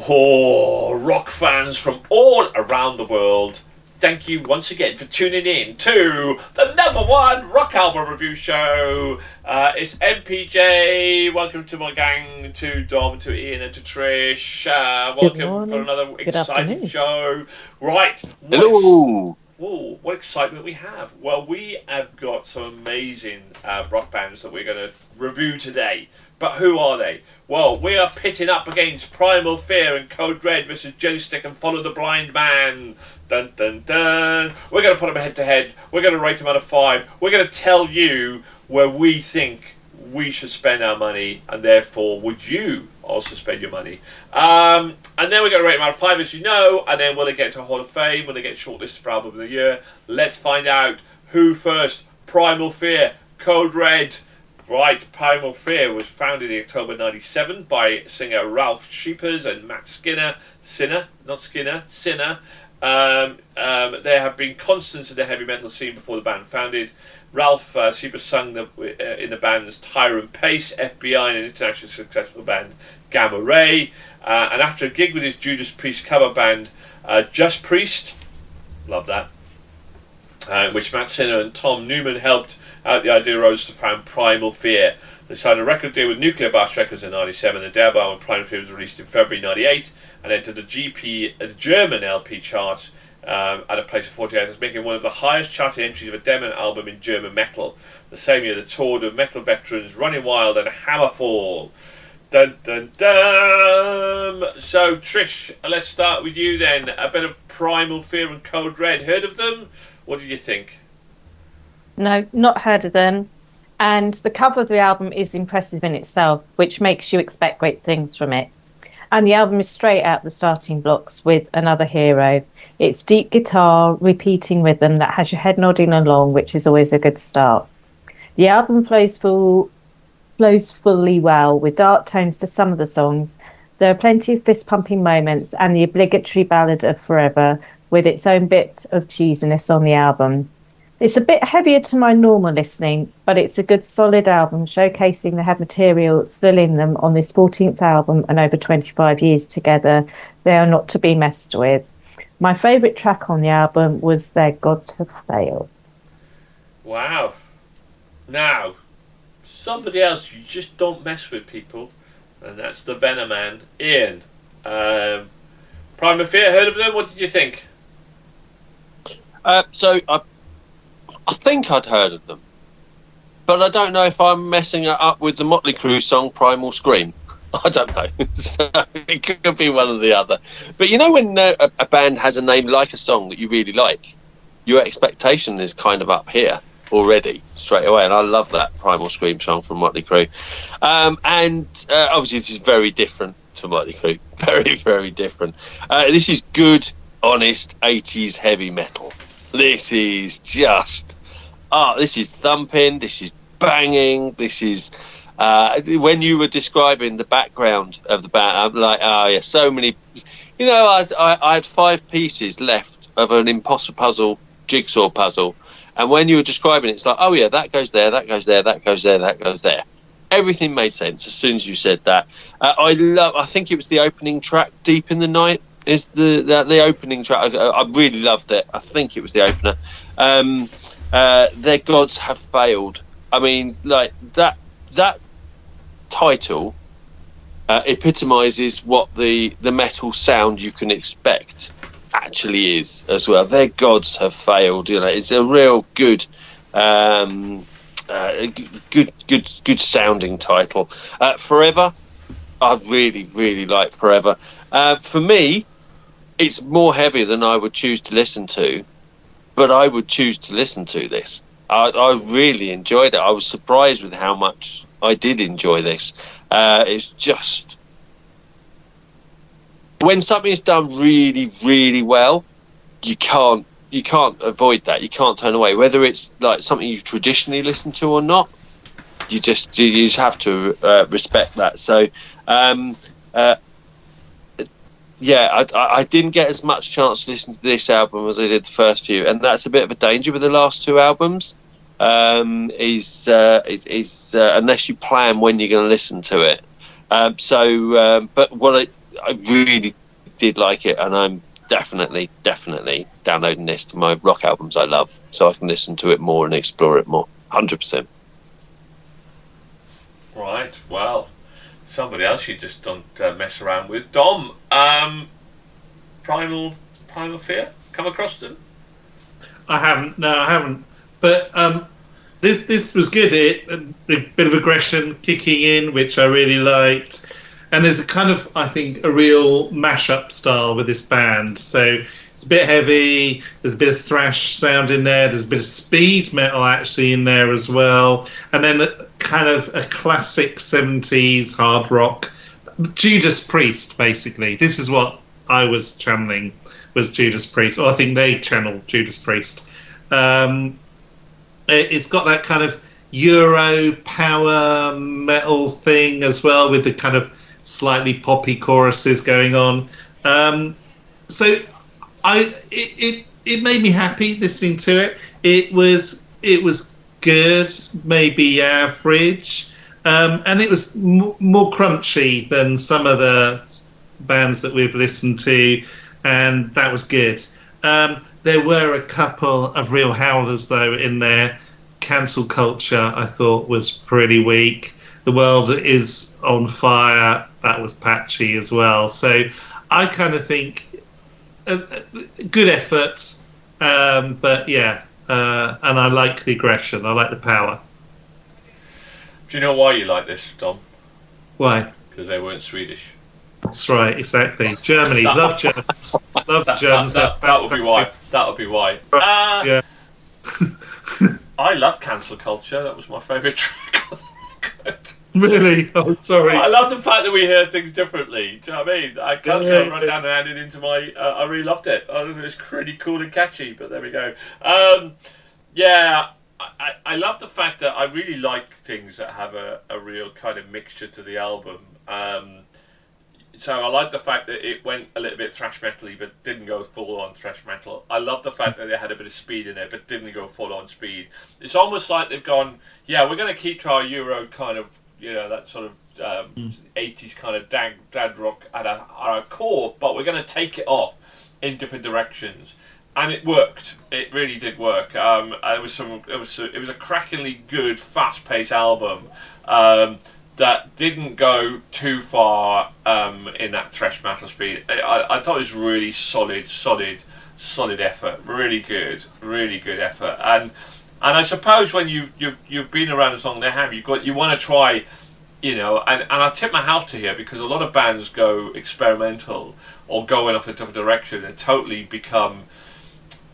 Oh, rock fans from all around the world, thank you once again for tuning in to the #1 rock album review show. It's MPJ. Welcome to my gang, to Dom, to Ian, and to Trish. Welcome for another exciting show. Right. Hello. What excitement we have. Well, we have got some amazing rock bands that we're going to review today. But who are they? Well, we are pitting up against Primal Fear and Code Red versus Jelusick and Follow the Blind Man. Dun dun dun. We're going to put them head to head. We're going to rate them out of 5. We're going to tell you where we think we should spend our money, and therefore would you also spend your money. And then we're going to rate them out of 5, as you know, and then when they get to Hall of Fame, when they get shortlisted for Album of the Year, let's find out who first. Primal Fear, Code Red. Right, Primal Fear was founded in October '97 by singer Ralph Scheepers and Matt Sinner. They have been constants in the heavy metal scene before the band founded. Ralph Scheepers sung in the band's Tyrant Pace, FBI, and an internationally successful band Gamma Ray. And after a gig with his Judas Priest cover band Just Priest, love that, which Matt Sinner and Tom Newman helped out, the idea arose to found Primal Fear. They signed a record deal with Nekyia Records in '97. The debut album Primal Fear was released in February '98 and entered the German LP charts at a place of 48, making one of the highest charting entries of a demo album in German metal. The same year, the toured of metal veterans Running Wild and Hammerfall. Dun dun dun! So, Trish, let's start with you then. A bit of Primal Fear and Code Red. Heard of them? What did you think? No, not heard of them. And the cover of the album is impressive in itself, which makes you expect great things from it. And the album is straight out the starting blocks with Another Hero. It's deep guitar, repeating rhythm that has your head nodding along, which is always a good start. The album flows fully well, with dark tones to some of the songs. There are plenty of fist-pumping moments and the obligatory ballad of Forever, with its own bit of cheesiness on the album. It's a bit heavier to my normal listening, but it's a good solid album showcasing they had material still in them on this 14th album and over 25 years together. They are not to be messed with. My favourite track on the album was Their Gods Have Failed. Wow. Now, somebody else you just don't mess with, people, and that's the Venom Man, Ian. Primal Fear, heard of them? What did you think? So I think I'd heard of them, but I don't know if I'm messing it up with the Motley Crue song Primal Scream. I don't know. So it could be one or the other. But you know when a band has a name like a song that you really like, your expectation is kind of up here already straight away, and I love that Primal Scream song from Motley Crue. And obviously this is very different to Motley Crue. Very, very different. This is good, honest 80s heavy metal. This is just, this is thumping, this is banging, this is, when you were describing the background of the band, I'm like, oh yeah, so many, you know, I had 5 pieces left of an impossible puzzle, jigsaw puzzle, and when you were describing it, it's like, oh yeah, that goes there, that goes there, that goes there, that goes there. Everything made sense as soon as you said that. I think it was the opening track, Deep in the Night, is the opening track. I really loved it. I think it was the opener. Their Gods Have Failed. I mean, like that title epitomizes what the metal sound you can expect actually is as well. Their Gods Have Failed. You know, it's a real good sounding title. Forever, I really like Forever. For me, it's more heavy than I would choose to listen to, but I would choose to listen to this. I really enjoyed it. I was surprised with how much I did enjoy this. It's just, when something is done really, really well, you can't avoid that. You can't turn away, whether it's like something you traditionally listen to or not. You just have to respect that. So I didn't get as much chance to listen to this album as I did the first few, and that's a bit of a danger with the last 2 albums. Is unless you plan when you're going to listen to it. But what I really did like it, and I'm definitely downloading this to my rock albums I love, so I can listen to it more and explore it more. 100%. Right. Well, somebody else you just don't mess around with. Dom, Primal Fear. Come across them? I haven't. No, I haven't. But this was good. A bit of aggression kicking in, which I really liked. And there's a kind of, I think, a real mashup style with this band. So it's a bit heavy. There's a bit of thrash sound in there. There's a bit of speed metal actually in there as well. And then kind of a classic 70s hard rock. Judas Priest, basically. This is what I was channeling, was Judas Priest. Or I think they channeled Judas Priest. It's got that kind of Euro power metal thing as well, with the kind of slightly poppy choruses going on. So it made me happy listening to it. It was good, maybe average, and it was more crunchy than some of the bands that we've listened to, and that was good. There were a couple of real howlers though in there. Cancel Culture, I thought, was pretty weak. The World Is on Fire, that was patchy as well. So I kind of think good effort, but yeah, and I like the aggression, I like the power. Do you know why you like this, Dom? Why? Because they weren't Swedish. That's right, exactly. Germany, love Germans. Love Germans. That would be why. That would be why. Yeah. I love Cancel Culture. That was my favourite track on the record. Really? Oh, sorry. I love the fact that we heard things differently. Do you know what I mean? I can't run down and add it into my... I really loved it. I thought it was pretty cool and catchy, but there we go. Yeah, I love the fact that I really like things that have a real kind of mixture to the album. So I like the fact that it went a little bit thrash metal-y but didn't go full on thrash metal. I love the fact that they had a bit of speed in it but didn't go full on speed. It's almost like they've gone, yeah, we're going to keep to our Euro kind of, you know, that sort of 80s kind of dad rock at our core, but we're going to take it off in different directions. And it worked. It really did work. It was a crackingly good, fast-paced album. That didn't go too far in that thrash metal speed. I thought it was really solid effort. Really good effort. And I suppose when you've been around as long as they have, you want to try, you know. And I tip my hat to here, because a lot of bands go experimental or go in off a different direction and totally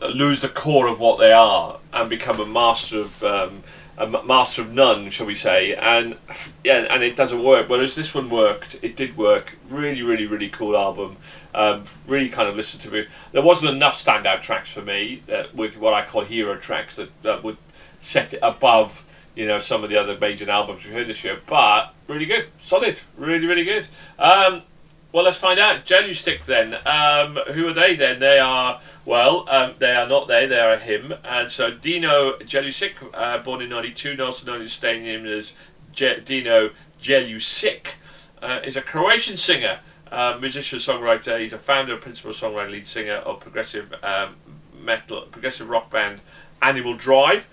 lose the core of what they are and become a master of none, shall we say, and it doesn't work. Whereas this one worked. It did work. Really cool album. Really kind of listened to it. There wasn't enough standout tracks for me with what I call hero tracks that would set it above, you know, some of the other major albums we've heard this year. But really good, solid, really good. Well, let's find out. Jelusick then. Who are they then? They are, they are not they are him. And so Dino Jelusick, born in 92, also known as staying name as Dino Jelusick, is a Croatian singer, musician, songwriter. He's a founder, principal songwriter, lead singer of progressive rock band Animal Drive,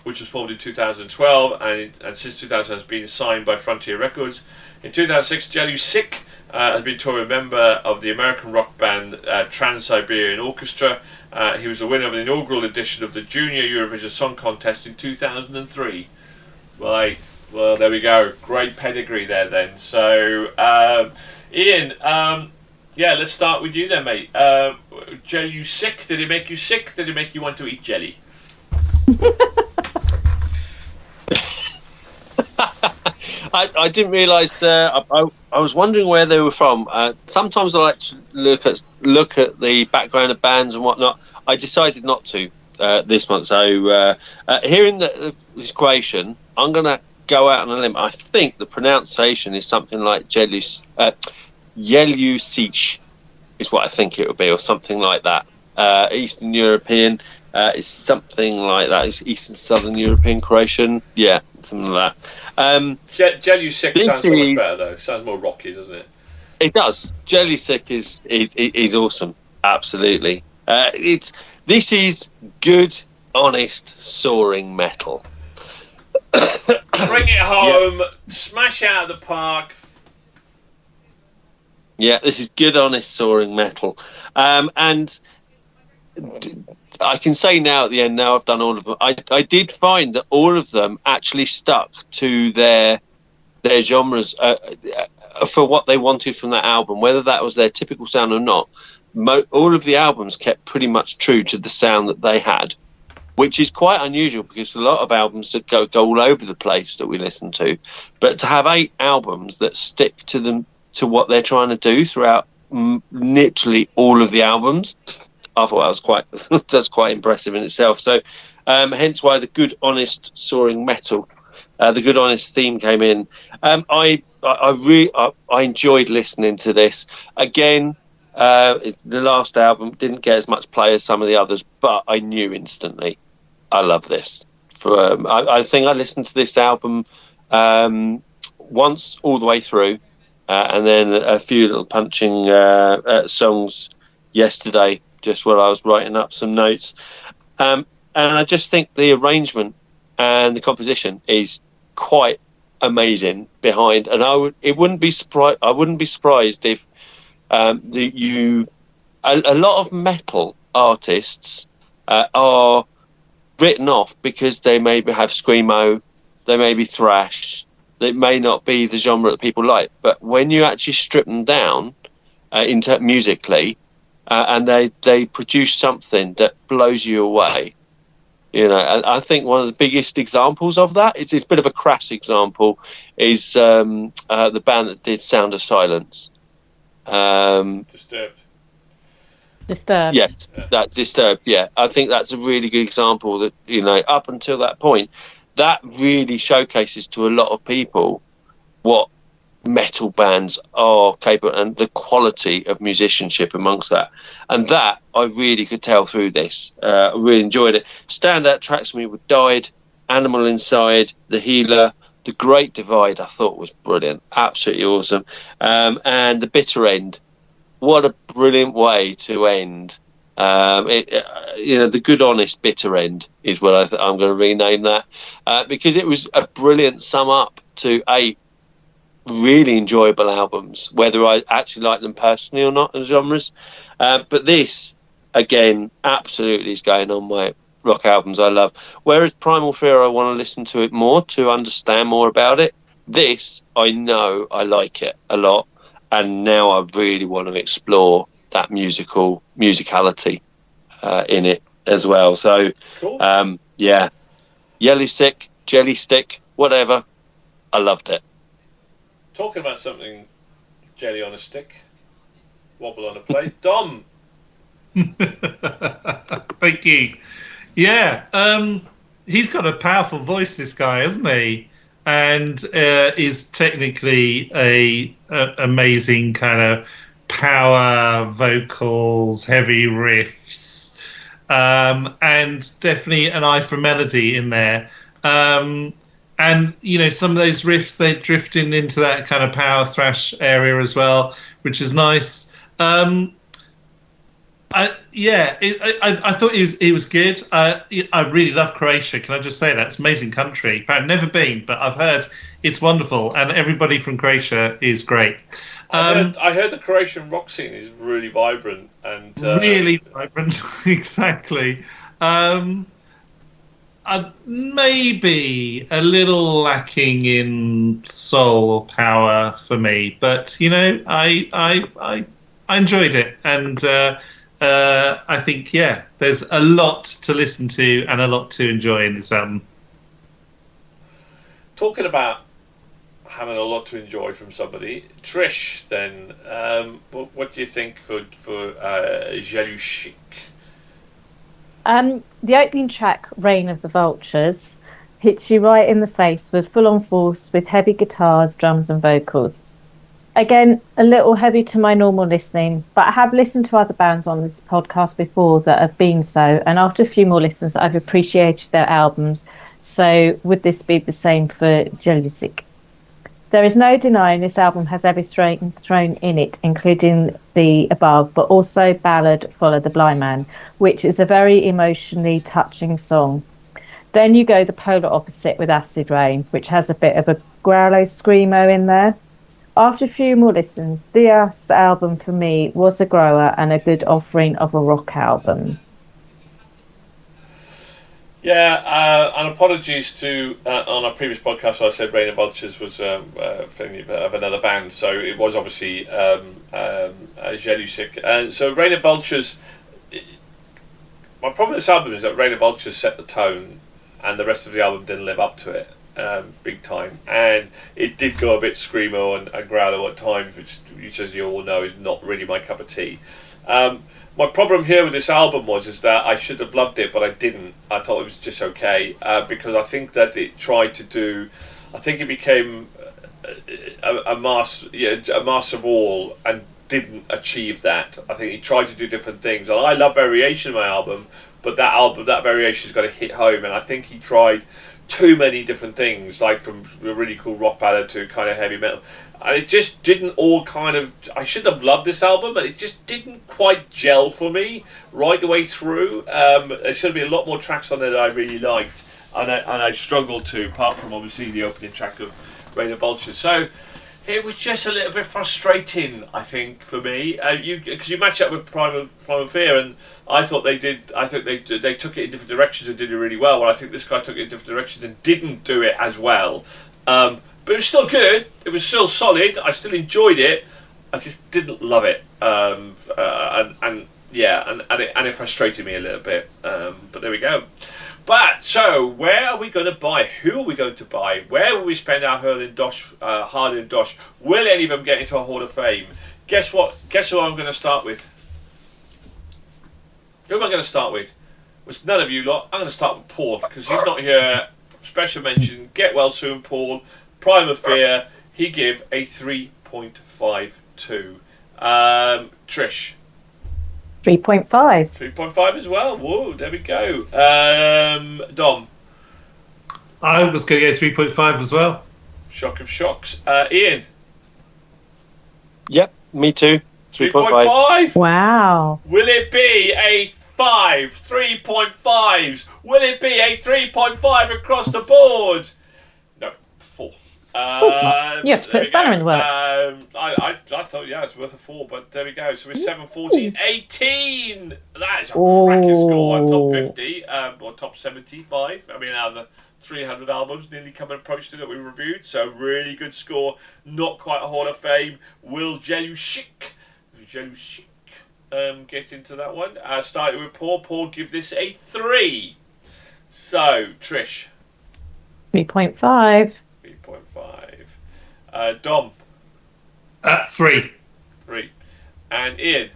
which was formed in 2012 and since 2000 has been signed by Frontier Records. In 2006, Jelusick has been touring member of the American rock band Trans-Siberian Orchestra. He was the winner of the inaugural edition of the Junior Eurovision Song Contest in 2003. Right, well, there we go. Great pedigree there then. So, Ian, let's start with you then, mate. Jelusick, did it make you sick? Did it make you want to eat jelly? I didn't realise. I was wondering where they were from. Sometimes I like to look at the background of bands and whatnot. I decided not to this month. So hearing this Croatian, I'm going to go out on a limb. I think the pronunciation is something like Jelusic is what I think it would be, or something like that. Eastern European. It's something like that. It's Eastern Southern European Croatian. Yeah, something like that. Jelusick sounds so much better though. Sounds more rocky, doesn't it? It does. Jelusick is awesome. Absolutely. This is good, honest, soaring metal. Bring it home. Smash out of the park. Yeah, this is good, honest, soaring metal. And I can say now at the end, now I've done all of them, I did find that all of them actually stuck to their genres for what they wanted from that album, whether that was their typical sound or not. All of the albums kept pretty much true to the sound that they had, which is quite unusual because a lot of albums that go all over the place that we listen to, but to have 8 albums that stick to what they're trying to do throughout literally all of the albums, I thought that's quite impressive in itself. So hence why the good, honest, soaring metal, the good, honest theme came in. I enjoyed listening to this. Again, the last album didn't get as much play as some of the others, but I knew instantly I love this. I think I listened to this album once all the way through, and then a few little punching songs yesterday, just while I was writing up some notes. And I just think the arrangement and the composition is quite amazing behind. And I wouldn't be surprised if a lot of metal artists are written off because they maybe have screamo, they may be thrash, they may not be the genre that people like. But when you actually strip them down musically, and they produce something that blows you away, and I think one of the biggest examples of that, it's a bit of a crass example, is the band that did Sound of Silence. Disturbed. Yeah, that Disturbed. Yeah, I think that's a really good example that up until that point, that really showcases to a lot of people what metal bands are capable and the quality of musicianship amongst that. And that I really could tell through this. I really enjoyed it. Standout tracks for me were Died, Animal Inside, The Healer, The Great Divide. I thought was brilliant, absolutely awesome. And The Bitter End. What a brilliant way to end. The good, honest, bitter end is what I'm going to rename that, because it was a brilliant sum up to 8 really enjoyable albums, whether I actually like them personally or not as genres. But this, again, absolutely is going on my rock albums I love. Whereas Primal Fear, I want to listen to it more to understand more about it. This, I know I like it a lot, and now I really want to explore that musicality in it as well. So, cool. Jelusick, Jellystick, whatever. I loved it. Talking about something jelly on a stick, wobble on a plate. Dom. Thank you. Yeah, he's got a powerful voice, this guy, hasn't he? And is technically a amazing kind of power vocals, heavy riffs, and definitely an eye for melody in there. And, some of those riffs, they're drifting into that kind of power thrash area as well, which is nice. I thought it was good. I really love Croatia. Can I just say that? It's an amazing country. I've never been, but I've heard it's wonderful. And everybody from Croatia is great. I heard the Croatian rock scene is really vibrant. And really vibrant, exactly. Maybe a little lacking in soul or power for me, but I enjoyed it, and I think there's a lot to listen to and a lot to enjoy in this album. Talking about having a lot to enjoy from somebody, Trish. Then, what do you think for Jelusick? The opening track, Reign of the Vultures, hits you right in the face with full-on force, with heavy guitars, drums and vocals. Again, a little heavy to my normal listening, but I have listened to other bands on this podcast before that have been so, and after a few more listens, I've appreciated their albums. So would this be the same for Jelusick? There is no denying this album has everything thrown in it, including the above, but also Ballad Follow the Blind Man, which is a very emotionally touching song. Then you go the polar opposite with Acid Rain, which has a bit of a growlo screamo in there. After a few more listens, this album for me was a grower and a good offering of a rock album. Yeah, and apologies to on our previous podcast I said Rain of Vultures was thing of another band, so it was obviously Jelusick. And so Rain of Vultures, my problem with this album is that Rain of Vultures set the tone and the rest of the album didn't live up to it big time, and it did go a bit screamo and growlo at times, which as you all know is not really my cup of tea. My problem here with this album is that I should have loved it, but I didn't. I thought it was just okay because I think that it tried to do. I think it became a master of all and didn't achieve that. I think he tried to do different things, and I love variation in my album, but that variation's got to hit home, and I think he tried too many different things, like from a really cool rock ballad to kind of heavy metal. And it just didn't all kind of... I should have loved this album, but it just didn't quite gel for me right the way through. There should have been a lot more tracks on there that I really liked, and I struggled to, apart from obviously the opening track of Rain of Vultures. So it was just a little bit frustrating, I think, for me. Because you match up with Primal Fear, and I thought they did. I think they took it in different directions and did it really well. Well, I think this guy took it in different directions and didn't do it as well. But it was still good. It was still solid. I still enjoyed it. I just didn't love it. And it frustrated me a little bit. But there we go. But so, where are we going to buy? Who are we going to buy? Where will we spend our hard-earned dosh? Will any of them get into a Hall of Fame? Guess what? Guess who I'm going to start with? Who am I going to start with? It's none of you lot. I'm going to start with Paul because he's not here. Special mention. Get well soon, Paul. Primal Fear. He give a 3.52. Trish. 3.5. 3.5 as well. Whoa, there we go. Dom. I was going to go 3.5 as well. Shock of shocks. Ian. Yep, me too. 3.5. Wow. Will it be a 5? 3.5s. Will it be a 3.5 across the board? No, 4. Of course not. You have to put a spanner in the works. I thought, yeah, it's worth a 4, but there we go. So we're 7, 14, 18. That is a cracking score. On top 50, or top 75. I mean, out of the 300 albums, nearly coming approach to that we reviewed. So really good score. Not quite a Hall of Fame. Will Jelusick get into that one? Starting with Paul. Paul give this a 3. So, Trish. 3.5. 3.5. Dom. 3. 3. And Ian.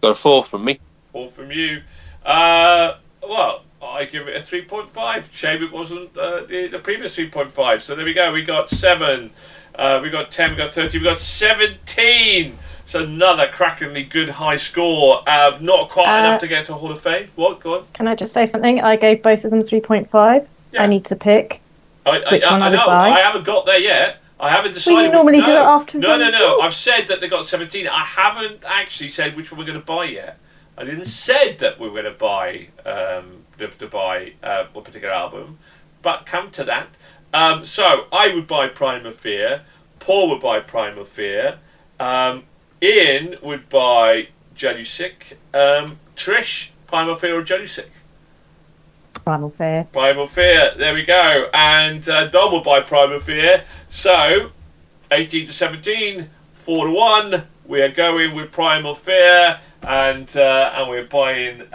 Got a 4 from me. 4 from you. Well, I give it a 3.5. Shame it wasn't the previous 3.5. So there we go. We got 7. We got 10. We got 13. We got 17. So another crackingly good high score. Not quite enough to get to a Hall of Fame. What? Go on. Can I just say something? I gave both of them 3.5. Yeah. I need to pick which one I would know. buy. I haven't got there yet. I haven't decided. Well, you normally do it after. No. I've said that they got 17. I haven't actually said which one we're going to buy yet. I didn't said that we were going to buy a particular album, but come to that. So I would buy Primal Fear. Paul would buy Primal Fear. Ian would buy Jelusick. Trish, Primal Fear or Jelusick? Primal Fear. Primal Fear, there we go. And Dom will buy Primal Fear. So, 18 to 17, 4 to 1. We are going with Primal Fear, and we're buying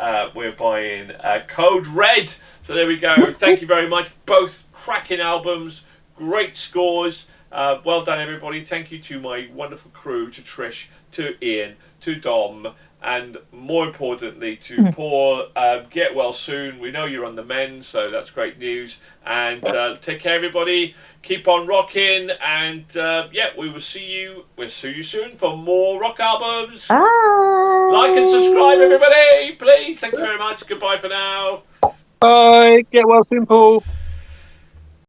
Code Red. So there we go. Thank you very much. Both cracking albums, great scores. Well done, everybody. Thank you to my wonderful crew, to Trish, to Ian, to Dom, and more importantly to Paul. Get well soon. We know you're on the mend, so that's great news. And take care, everybody. Keep on rocking, and we will see you. We'll see you soon for more rock albums. Bye. Like and subscribe, everybody, please. Thank you very much. Goodbye for now. Bye. Get well soon, Paul.